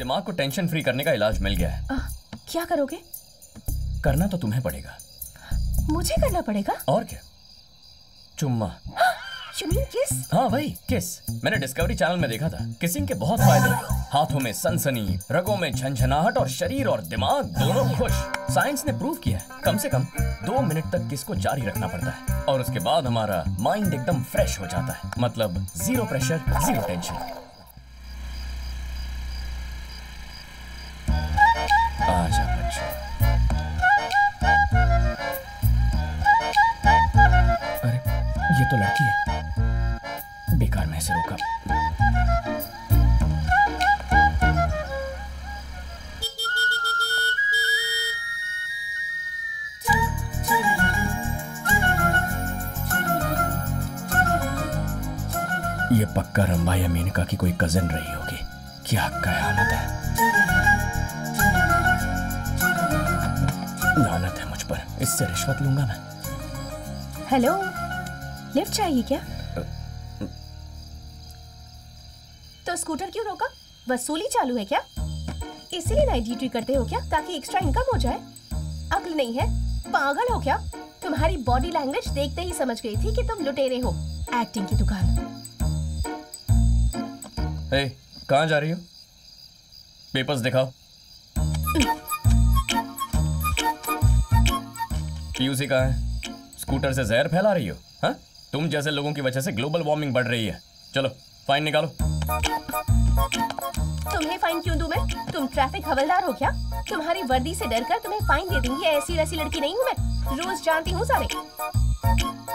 दिमाग को tension free करने का इलाज मिल गया है। क्या करोगे? करना तो तुम्हें पड़ेगा। मुझे करना पड़ेगा? और क्या, चुम्मा। You mean kiss? हाँ वही किस। मैंने डिस्कवरी चैनल में देखा था, किसिंग के बहुत फायदे हैं। हाथों में सनसनी, रगों में झंझनाहट और शरीर और दिमाग दोनों खुश। साइंस ने प्रूव किया है कम से कम 2 मिनट तक किस को जारी रखना पड़ता है और उसके बाद हमारा माइंड एकदम फ्रेश हो जाता है। मतलब 0 प्रेशर, 0 टेंशन। आजा बच्चों। अरे ये तो लड़की है, बेकार में से रोका। ये पक्का रंबा या मेनका की कोई कजन रही होगी। क्या कयामत है। लानत है मुझ पर, इससे रिश्वत लूंगा मैं। हेलो, लिफ्ट चाहिए क्या? तो स्कूटर क्यों रोका? वसूली चालू है क्या? इसीलिए नाइट ड्यूटी करते हो क्या, ताकि एक्स्ट्रा इनकम हो जाए? अक्ल नहीं है, पागल हो क्या? तुम्हारी बॉडी लैंग्वेज देखते ही समझ गई थी कि तुम लुटेरे हो। एक्टिंग की दुकान। हे, कहाँ जा रही हो? पेपर्स दिखाओ। पीयूसी कहाँ है? स्कूटर से जहर फैला रही हो? हाँ, तुम जैसे लोगों की वजह से ग्लोबल वार्मिंग बढ़ रही है। चलो फाइन निकालो। तुम्हें फाइन क्यों दूं मैं? तुम ट्रैफिक हवलदार हो क्या? तुम्हारी वर्दी से डरकर तुम्हें फाइन दे दूंगी? ऐसी वैसी लड़की नहीं हूँ मैं, रूल्स जानती हूँ सारे।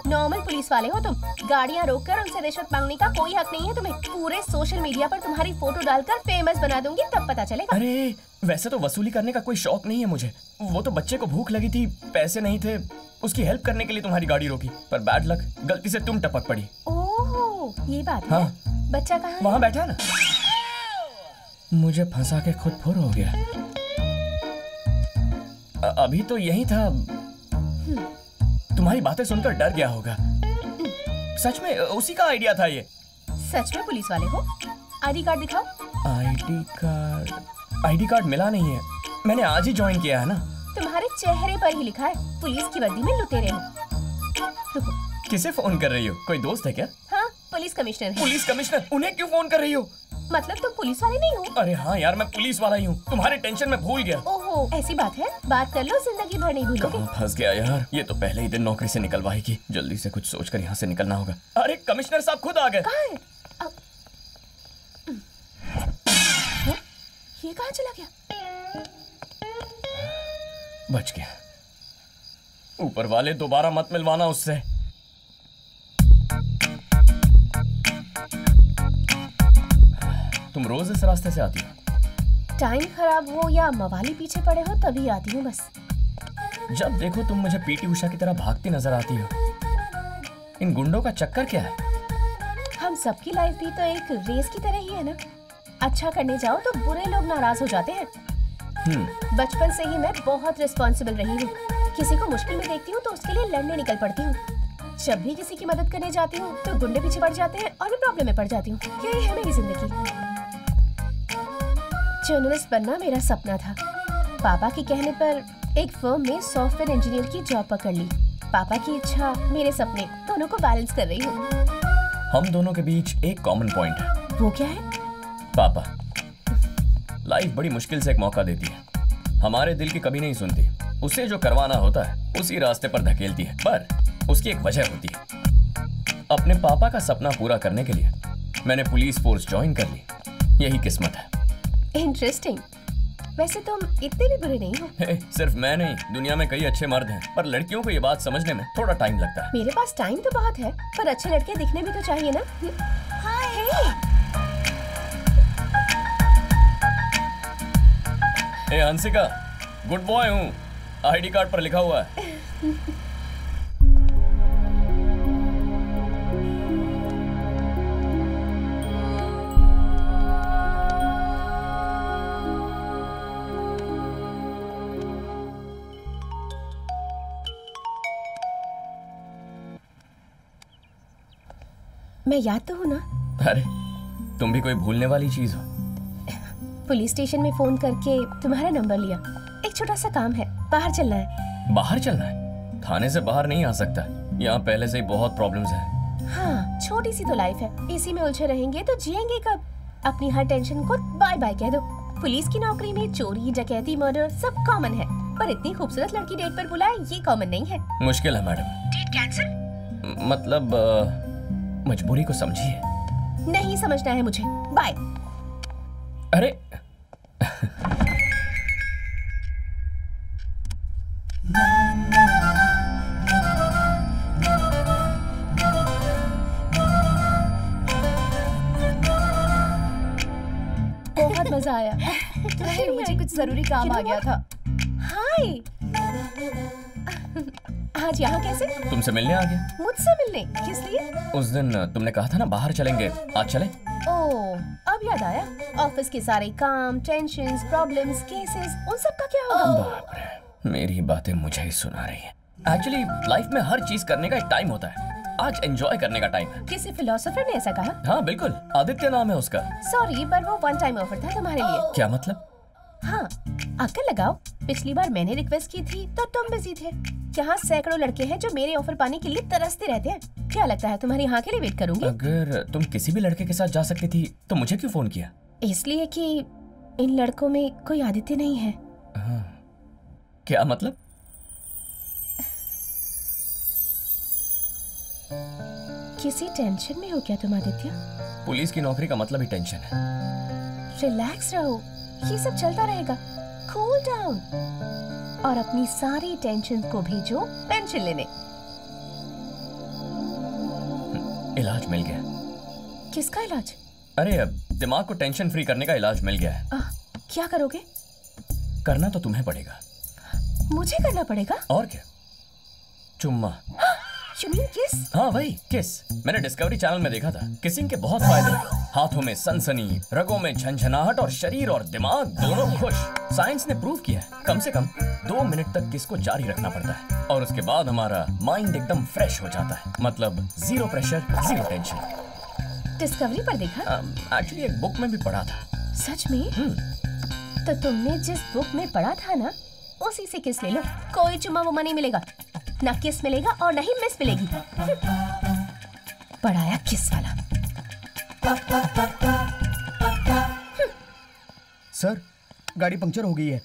नॉर्मल पुलिस वाले हो तुम, गाड़ियाँ रोककर उनसे रिश्वत मांगने का कोई हक नहीं है तुम्हें। पूरे सोशल मीडिया पर तुम्हारी फोटो डालकर फेमस बना दूंगी, तब पता चलेगा। अरे वैसे तो वसूली करने का कोई शौक नहीं है मुझे। वो तो बच्चे को भूख लगी थी, पैसे नहीं थे, उसकी हेल्प करने के लिए तुम्हारी गाड़ी रोकी, पर बैड लक, गलती से तुम टपक पड़ी। ओह, ये बात है। हाँ। बच्चा कहाँ है? वहाँ बैठा है ना। मुझे फंसा के खुद फुर हो गया। अभी तो यही था। तुम्हारी बातें सुनकर डर गया होगा। सच में उसी का आइडिया था ये। सच में पुलिस वाले हो? आईडी कार्ड दिखाओ। आईडी कार्ड मिला नहीं है, मैंने आज ही ज्वाइन किया है ना। तुम्हारे चेहरे पर ही लिखा है पुलिस की वर्दी में लुटेरे हो। रुको। किसे फोन कर रही हो? कोई दोस्त है क्या? हाँ, पुलिस कमिश्नर है। Police commissioner? उन्हें क्यों फोन कर रही हो? मतलब तुम पुलिस वाले नहीं हो? अरे हाँ यार, मैं पुलिस वाला ही हूँ, तुम्हारे टेंशन में भूल गया। ओहो, ऐसी बात है? बात कर लो, जिंदगी भर नहीं भूलोगे। कहाँ फंस गया यार, ये तो पहले ही दिन नौकरी से निकलवाएगी। जल्दी से कुछ सोचकर यहाँ से निकलना होगा। अरे कमिश्नर साहब खुद आ गए। कहाँ है? ये कहाँ चला गया? बच गया। ऊपर वाले दोबारा मत मिलवाना उससे। तुम रोज इस रास्ते से आती हो? टाइम खराब हो या मवाली पीछे पड़े हो तभी आती हूँ बस। जब देखो तुम मुझे पीटी उषा की तरह भागती नजर आती हो। इन गुंडों का चक्कर क्या है? हम सबकी लाइफ भी तो एक रेस की तरह ही है ना। अच्छा करने जाओ तो बुरे लोग नाराज हो जाते हैं। बचपन से ही मैं बहुत रिस्पॉन्सिबल रही हूँ। किसी को मुश्किल में देखती हूँ तो उसके लिए लड़ने निकल पड़ती हूँ। जब भी किसी की मदद करने जाती हूँ तो गुंडे पीछे पड़ जाते हैं और मैं प्रॉब्लम में पड़ जाती हूँ। यही है मेरी जिंदगी। जर्नलिस्ट बनना मेरा सपना था। पापा के कहने पर एक फर्म में सॉफ्टवेयर इंजीनियर की जॉब पकड़ ली। पापा की इच्छा, मेरे सपने, दोनों को बैलेंस कर रही हूँ। हम दोनों के बीच एक कॉमन पॉइंट है। वो क्या है? पापा। लाइफ बड़ी मुश्किल से एक मौका देती है, हमारे दिल की कभी नहीं सुनती। उसे जो करवाना होता है उसी रास्ते पर धकेलती है, पर उसकी एक वजह होती है। अपने पापा का सपना पूरा करने के लिए मैंने पुलिस फोर्स ज्वाइन कर ली। यही किस्मत है। इंटरेस्टिंग। वैसे तुम इतने भी बुरे नहीं हो। सिर्फ मैं नहीं, दुनिया में कई अच्छे मर्द हैं, पर लड़कियों को ये बात समझने में थोड़ा टाइम लगता है। मेरे पास टाइम तो बहुत है, पर अच्छे लड़के दिखने भी तो चाहिए ना। हाय। हंसिका, गुड बॉय हूँ, आईडी कार्ड पर लिखा हुआ है। मैं याद तो हूँ ना? अरे तुम भी कोई भूलने वाली चीज हो। पुलिस स्टेशन में फोन करके तुम्हारा नंबर लिया। एक छोटा सा काम है, बाहर चलना है। बाहर चलना है? थाने से बाहर नहीं आ सकता, यहाँ पहले से ही बहुत प्रॉब्लम्स हैं। हाँ, छोटी सी तो लाइफ है, इसी में उलझे रहेंगे तो जिएंगे कब? अपनी हर टेंशन को बाय बाय कह दो। पुलिस की नौकरी में चोरी, डकैती, मर्डर सब कॉमन है, पर इतनी खूबसूरत लड़की डेट पर बुलाए ये कॉमन नहीं है। मुश्किल है मैडम। Date cancel? मतलब मजबूरी को समझिए। नहीं समझना है मुझे, बाय। अरे बहुत मजा आया। अरे मुझे कुछ जरूरी काम आ गया था। हाय, आज यहाँ कैसे? तुमसे मिलने आ गया। मुझसे मिलने? किस लिए? उस दिन तुमने कहा था ना बाहर चलेंगे, आज चले? ओह, अब याद आया। ऑफिस के सारे काम, टेंशन्स, प्रॉब्लम्स, केसेस, उन सब का क्या होगा? बाप रे, मेरी बातें मुझे ही सुना रही है। एक्चुअली लाइफ में हर चीज करने का एक टाइम होता है, आज एंजॉय करने का टाइम है। किसी फिलोसोफर ने ऐसा कहा? हाँ बिल्कुल, आदित्य नाम है उसका। सॉरी, पर वो वन टाइम ऑफर था तुम्हारे लिए। क्या मतलब? हाँ, अक्ल लगाओ, पिछली बार मैंने रिक्वेस्ट की थी तो तुम बिजी थे। यहाँ सैकड़ों लड़के हैं जो मेरे ऑफर पाने के लिए तरसते रहते हैं। क्या लगता है तुम्हारी हाँ के लिए वेट करूंगी? अगर तुम किसी भी लड़के के साथ जा सकती थी तो मुझे क्यों फोन किया? इसलिए कि इन लड़कों में कोई आदित्य नहीं है। हाँ। क्या मतलब? किसी टेंशन में हो क्या तुम आदित्य? पुलिस की नौकरी का मतलब ही टेंशन है। रिलैक्स रहो, ये सब चलता रहेगा। कूल डाउन और अपनी सारी टेंशन को भेजो पेंशन लेने। इलाज मिल गया। किसका इलाज? अरे अब दिमाग को टेंशन फ्री करने का इलाज मिल गया है। क्या करोगे? करना तो तुम्हें पड़ेगा। मुझे करना पड़ेगा? और क्या, चुम्मा। You mean kiss? हाँ वही किस। मैंने डिस्कवरी चैनल में देखा था, किसिंग के बहुत फायदे हैं। हाथों में सनसनी, रगों में झंझनाहट और शरीर और दिमाग दोनों खुश। साइंस ने प्रूव किया है, कम से कम 2 मिनट तक किस को जारी रखना पड़ता है और उसके बाद हमारा माइंड एकदम फ्रेश हो जाता है। मतलब zero pressure, zero tension. Discovery पर देखा? एक्चुअली एक बुक में भी पढ़ा था। सच में? तो तुमने जिस बुक में पढ़ा था ना, उसी से किस ले लो। कोई चुम्मा वुम्मा नहीं मिलेगा, ना किस मिलेगा और ना ही मिस मिलेगी। पढ़ाया किस वाला। सर, गाड़ी पंक्चर हो गई है।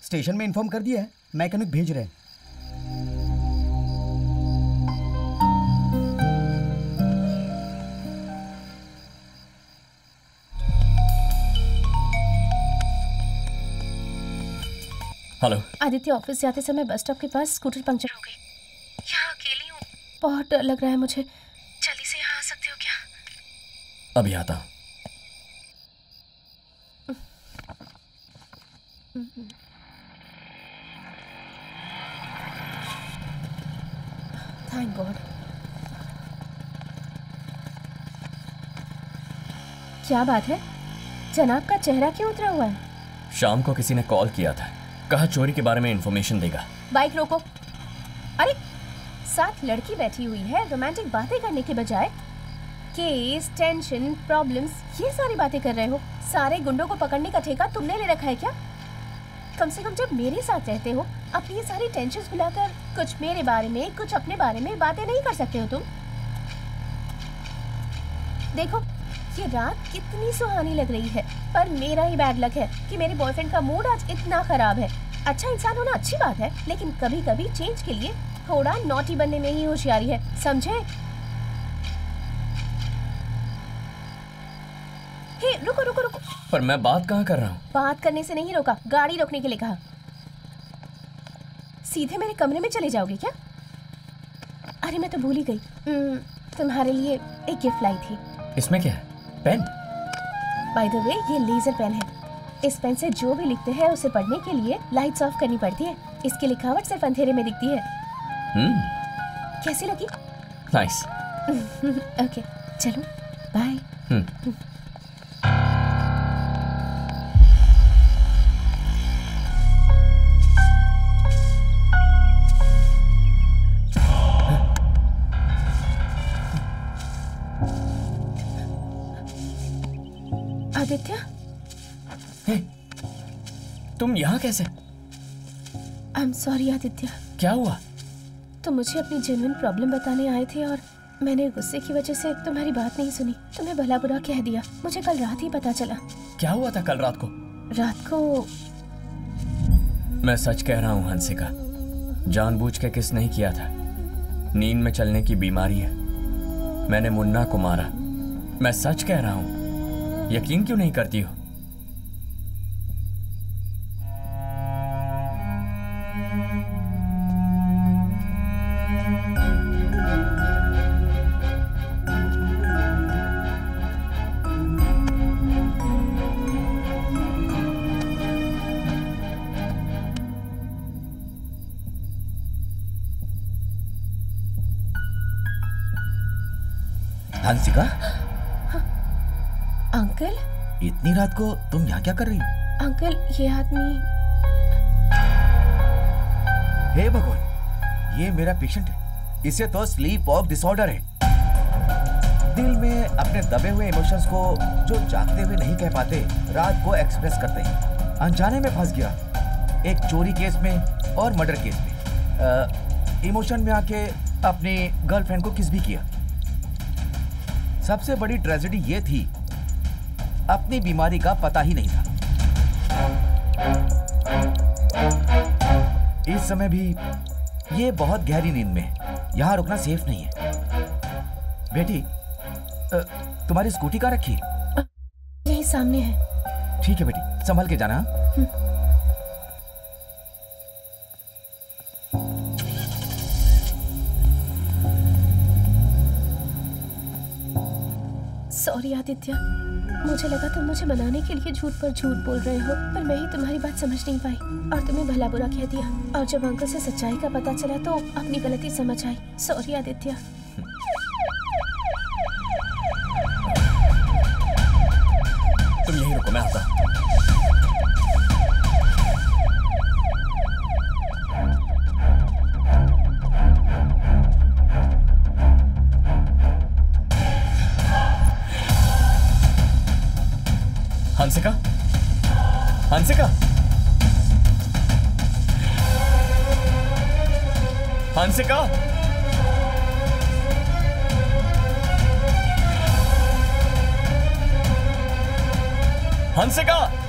स्टेशन में इन्फॉर्म कर दिया है, मैकेनिक भेज रहे हैं। हेलो आदित्य, ऑफिस जाते समय बस स्टॉप के पास स्कूटर पंक्चर हो गई। यहाँ अकेली हूँ, बहुत डर लग रहा है मुझे। जल्दी से यहाँ आ सकते हो क्या? अभी आता हूँ। Thank God. क्या बात है, जनाब का चेहरा क्यों उतरा हुआ है? शाम को किसी ने कॉल किया था, कहा चोरी के बारे में इंफॉर्मेशन देगा। बाइक रोको। अरे, साथ लड़की बैठी हुई है, रोमांटिक बातें करने के बजाय केस, टेंशन, प्रॉब्लम्स, ये सारी बातें कर रहे हो। सारे गुंडों को पकड़ने का ठेका तुमने ले रखा है क्या? कम से कम जब मेरे साथ रहते हो, अपनी ये सारी टेंशन्स भुलाकर कुछ मेरे बारे में, कुछ अपने बारे में बातें नहीं कर सकते हो तुम? देखो, ये रात कितनी सुहानी लग रही है, पर मेरा ही बैड लक है कि मेरे बॉयफ्रेंड का मूड आज इतना खराब है। अच्छा इंसान होना अच्छी बात है, लेकिन कभी कभी चेंज के लिए थोड़ा नॉटी बनने में ही होशियारी है, समझे? हे, रुको रुको रुको। पर मैं बात कहाँ कर रहा हूँ? बात करने से नहीं रोका, गाड़ी रोकने के लिए कहा। सीधे मेरे कमरे में चले जाओगे क्या? अरे मैं तो भूल ही गई, तुम्हारे लिए एक गिफ्ट लाई थी। इसमें क्या है? पेन? बाय द वे, ये लेजर पेन है। इस पेन से जो भी लिखते हैं उसे पढ़ने के लिए लाइट्स ऑफ करनी पड़ती है। इसकी लिखावट सिर्फ अंधेरे में दिखती है। कैसी लगी? नाइस। ओके, चलो बाय। आदित्य, तुम यहाँ कैसे? I am sorry Aditya. क्या हुआ? तुम मुझे अपनी जेन्युइन प्रॉब्लम बताने आए थे और मैंने गुस्से की वजह से तुम्हारी बात नहीं सुनी, तुम्हें भला बुरा कह दिया। मुझे कल रात ही पता चला। क्या हुआ था कल रात को? रात को मैं सच कह रहा हूँ हंसिका, जानबूझ के किस नहीं किया था। नींद में चलने की बीमारी है। मैंने मुन्ना को मारा। मैं सच कह रहा हूँ, यकीन क्यों नहीं करती हो? हंसिका, अंकल? इतनी रात को तुम यहाँ क्या कर रही हो? अंकल, ये आदमी। हे भगवान, ये मेरा पेशेंट है। इसे तो स्लीप वॉक डिसऑर्डर है। दिल में अपने दबे हुए इमोशंस को जो जागते हुए नहीं कह पाते, रात को एक्सप्रेस करते हैं। अनजाने में फंस गया, एक चोरी केस में और मर्डर केस में। इमोशन में आके अपनी गर्लफ्रेंड को किस भी किया। सबसे बड़ी ट्रेजेडी ये थी, अपनी बीमारी का पता ही नहीं था। इस समय भी ये बहुत गहरी नींद में है। यहाँ रुकना सेफ नहीं है। बेटी, तुम्हारी स्कूटी कहाँ रखी है? यही सामने है। ठीक है बेटी, संभल के जाना। सॉरी आदित्य, मुझे लगा तुम मुझे मनाने के लिए झूठ पर झूठ बोल रहे हो, पर मैं ही तुम्हारी बात समझ नहीं पाई और तुम्हें भला बुरा कह दिया। और जब अंकल से सच्चाई का पता चला तो अपनी गलती समझ आई। सॉरी आदित्य। तुम यहीं रुको, मैं आता हूं। हंसिका, हंसिका, हंसिका, हंसिका।